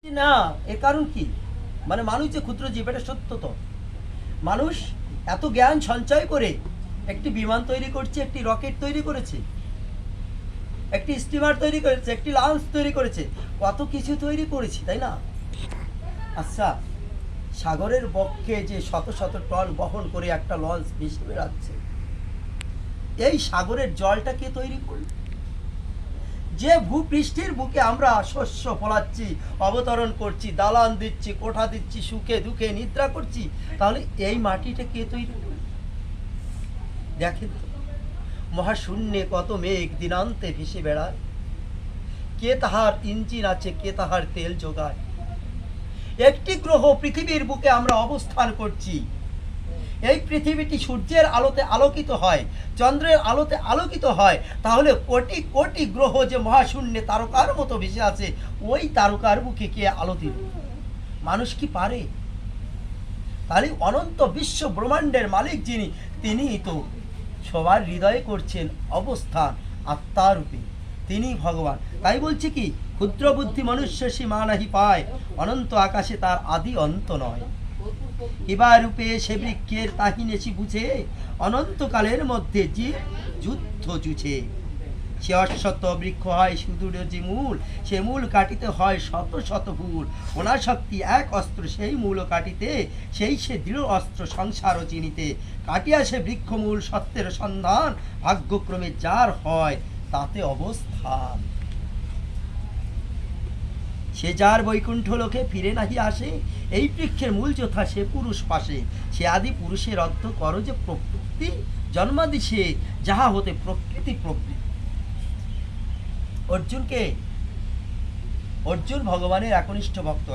না, এর কারণ কি? মানে মানুষ যে ক্ষুদ্র জীব, এটা সত্য তো। মানুষ এত জ্ঞান সঞ্চয় করে একটি বিমান তৈরি করছে, একটি রকেট তৈরি করেছে, একটি স্টিমার তৈরি করেছে, একটি লঞ্চ তৈরি করেছে, কত কিছু তৈরি করেছি, তাই না? আচ্ছা, সাগরের বক্ষে যে শত শত টন বহন করে একটা লঞ্চ ভেসে বেড়াচ্ছে, এই সাগরের জলটা কে তৈরি করল? যে ভূপৃষ্ঠের বুকে আমরা শস্য ফলাচ্ছি, অবতরণ করছি, দালান দিচ্ছি, কোঠা দিচ্ছি, সুখে দুঃখে নিদ্রা করছি, তাহলে এই মাটিটা কে তৈরি করল? দেখেন তো, মহাশূন্যে কত মেঘ দিনান্তে ভেসে বেড়ায়, কে তাহার ইঞ্জিন আছে, কে তাহার তেল যোগায়? একটি গ্রহ পৃথিবীর বুকে আমরা অবস্থান করছি, এই পৃথিবীটি সূর্যের আলোতে আলোকিত হয়, চন্দ্রের আলোতে আলোকিত হয়, তাহলে কোটি কোটি গ্রহ যে মহাশূন্যে তারকার মতো ভেসে আছে, ওই তারকার বুকে কে আলো দিল? মানুষ কি পারে? তাহলে অনন্ত বিশ্ব ব্রহ্মাণ্ডের মালিক যিনি, তিনিই তো সবার হৃদয়ে করছেন অবস্থান আত্মারূপে, তিনি ভগবান। তাই বলছি কি, ক্ষুদ্র বুদ্ধি মনুষ্য সীমা নাহি পায়, অনন্ত আকাশে তার আদি অন্ত নয়। এবার রূপে সে বৃক্ষের তাহিনেছি বুঝে, অনন্তকালের মধ্যে যে যুদ্ধ জুঝে। সে অশ্বত্থ বৃক্ষ হয় সুদূর যে মূল, সে মূল কাটিতে হয় শত শত ভুল। অনাসক্তি এক অস্ত্র সেই মূল কাটিতে, সেই সে দৃঢ় অস্ত্র সংসার চিনিতে। কাটিয়া সে বৃক্ষ মূল সত্যের সন্ধান, ভাগ্যক্রমে যার হয় তাতে অবস্থান। সে যার বৈকুণ্ঠ লোকে ফিরে নাহি আসে, এই বৃক্ষের মূল যথা সে পুরুষ পাশে। সে আদি পুরুষের অর্থ কর যে প্রকৃতি জন্মাদি সে, যাহা হতে প্রকৃতি প্রকৃতি। অর্জুনকে, অর্জুন ভগবানের একনিষ্ঠ ভক্ত।